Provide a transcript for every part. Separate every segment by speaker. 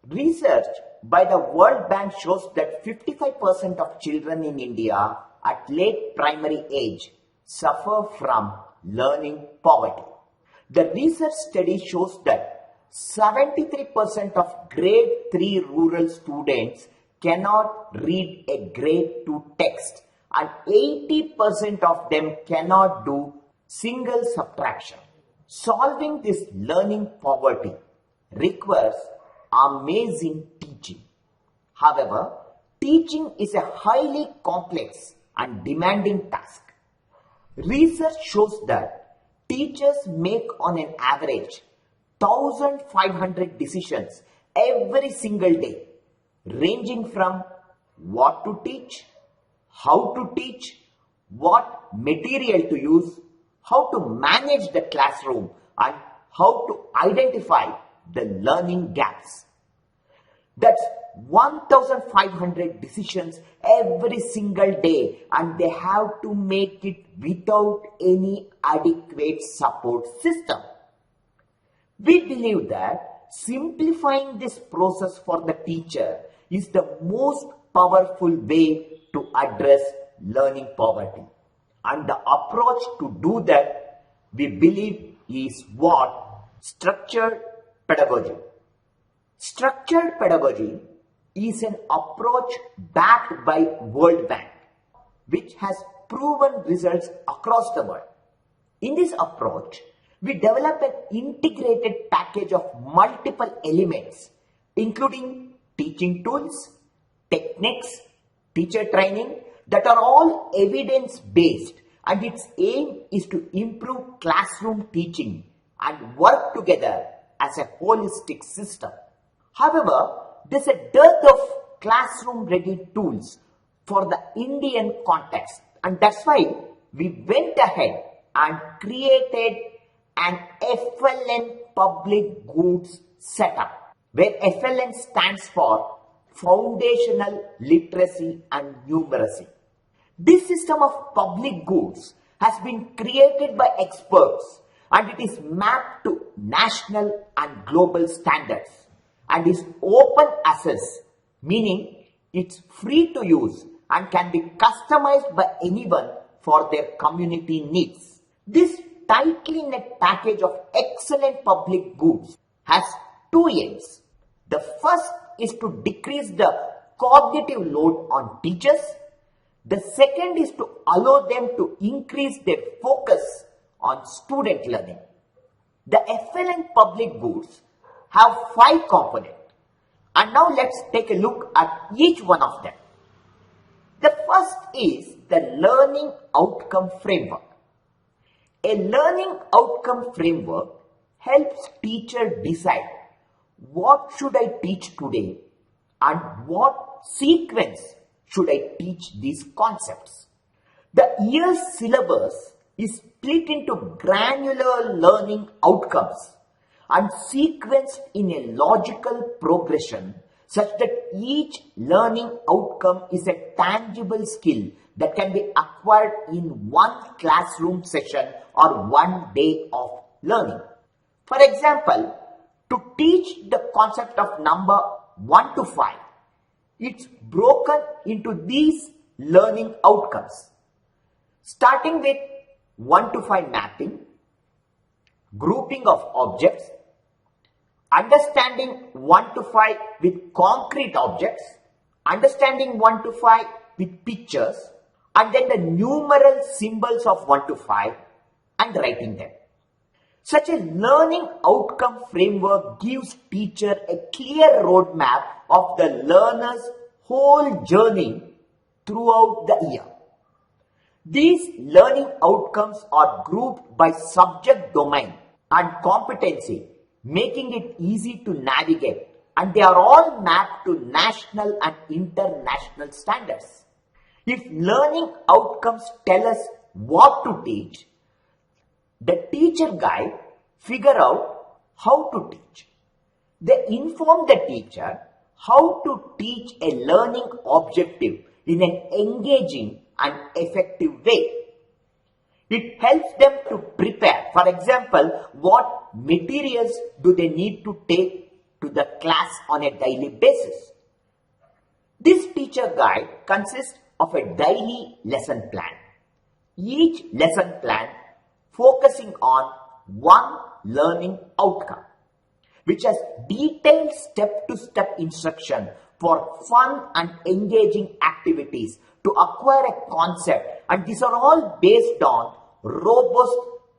Speaker 1: Research by the World Bank shows that 55% of children in India at late primary age suffer from learning poverty. The research study shows that 73% of grade 3 rural students cannot read a grade 2 text and 80% of them cannot do single subtraction. Solving this learning poverty requires amazing teaching. However, teaching is a highly complex and demanding task. Research shows that teachers make on an average 1,500 decisions every single day, ranging from what to teach, how to teach, what material to use, how to manage the classroom, and how to identify the learning gaps. That's 1,500 decisions every single day, and they have to make it without any adequate support system. We believe that simplifying this process for the teacher is the most powerful way to address learning poverty. And the approach to do that, we believe, is what? Structured pedagogy. Structured pedagogy is an approach backed by World Bank, which has proven results across the world. In this approach, we develop an integrated package of multiple elements, including teaching tools, techniques, teacher training, that are all evidence-based, and its aim is to improve classroom teaching and work together as a holistic system. However, there's a dearth of classroom-ready tools for the Indian context, and that's why we went ahead and created an FLN public goods setup, where FLN stands for Foundational Literacy and Numeracy. This system of public goods has been created by experts, and it is mapped to national and global standards and is open access, meaning it's free to use and can be customized by anyone for their community needs. This tightly knit package of excellent public goods has two aims. The first is to decrease the cognitive load on teachers. The second is to allow them to increase their focus on student learning. The FLN public goods have 5 components, and now let's take a look at each one of them. The first is the learning outcome framework. A learning outcome framework helps teacher decide what should I teach today and what sequence should I teach these concepts. The year's syllabus is split into granular learning outcomes and sequenced in a logical progression such that each learning outcome is a tangible skill that can be acquired in one classroom session or one day of learning. For example, to teach the concept of number 1 to 5, it's broken into these learning outcomes, starting with 1 to 5 mapping, grouping of objects, understanding 1 to 5 with concrete objects, understanding 1 to 5 with pictures, and then the numeral symbols of 1 to 5 and writing them. Such a learning outcome framework gives teacher a clear roadmap of the learner's whole journey throughout the year. These learning outcomes are grouped by subject domain and competency, making it easy to navigate, and they are all mapped to national and international standards. If learning outcomes tell us what to teach, the teacher guide figure out how to teach. They inform the teacher how to teach a learning objective in an engaging and effective way. It helps them to prepare. For example, what materials do they need to take to the class on a daily basis. This teacher guide consists of a daily lesson plan. Each lesson plan focusing on one learning outcome, which has detailed step-to-step instruction for fun and engaging activities to acquire a concept, and these are all based on robust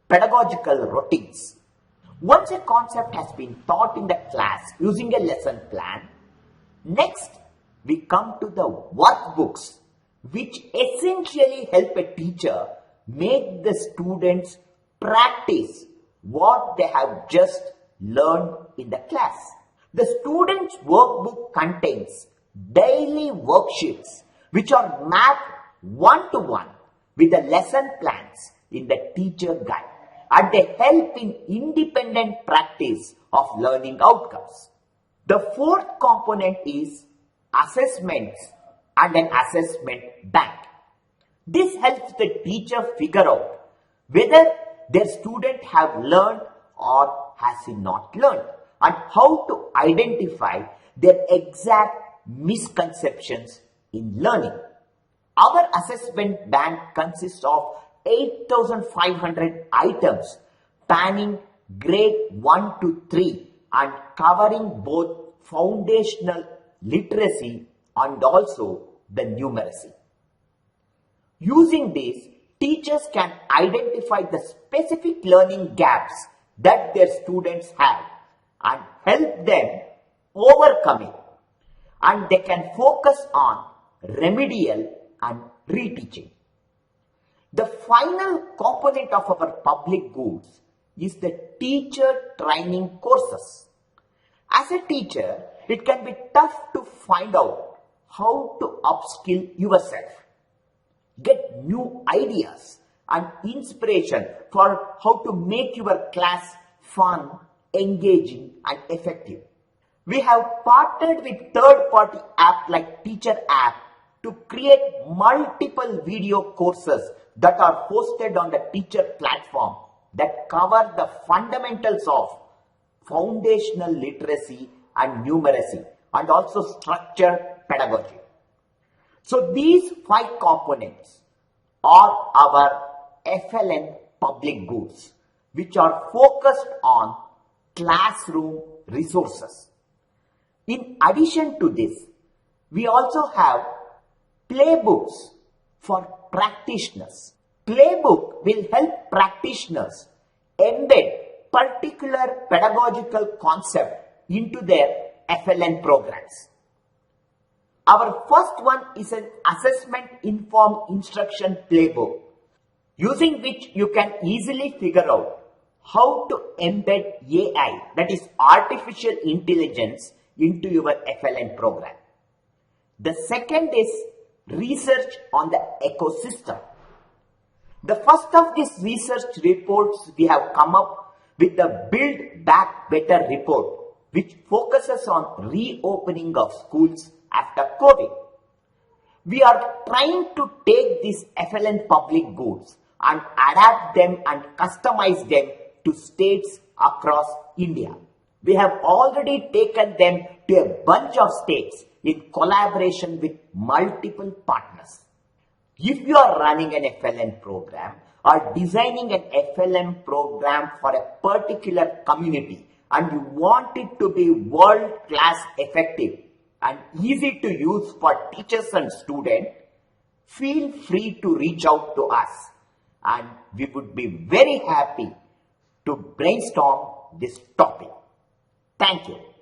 Speaker 1: pedagogical routines. Once a concept has been taught in the class using a lesson plan, next we come to the workbooks, which essentially help a teacher make the students practice what they have just learned in the class. The students' workbook contains daily worksheets which are mapped one-to-one with the lesson plans in the teacher guide, and they help in independent practice of learning outcomes. The fourth component is assessments and an assessment bank. This helps the teacher figure out whether their student have learned or has he not learned, and how to identify their exact misconceptions in learning. Our assessment bank consists of 8,500 items spanning grade 1 to 3 and covering both foundational literacy and also the numeracy. Using this, teachers can identify the specific learning gaps that their students have and help them overcome it. And they can focus on remedial and reteaching. The final component of our public goods is the teacher training courses. As a teacher, it can be tough to find out how to upskill yourself, get new ideas and inspiration for how to make your class fun, engaging and effective. We have partnered with third-party apps like Teacher App to create multiple video courses that are hosted on the teacher platform that cover the fundamentals of foundational literacy and numeracy and also structured pedagogy. So these 5 components are our FLN public goods, which are focused on classroom resources. In addition to this, we also have playbooks for practitioners. Playbook will help practitioners embed particular pedagogical concept into their FLN programs. Our first one is an assessment-informed instruction playbook, using which you can easily figure out how to embed AI, that is artificial intelligence, into your FLN program. The second is research on the ecosystem. The first of these research reports we have come up with the Build Back Better report, which focuses on reopening of schools after COVID. We are trying to take these FLN public goods and adapt them and customize them to states across India. We have already taken them to a bunch of states in collaboration with multiple partners. If you are running an FLN program or designing an FLN program for a particular community and you want it to be world-class effective and easy to use for teachers and students, feel free to reach out to us and we would be very happy to brainstorm this topic. Thank you.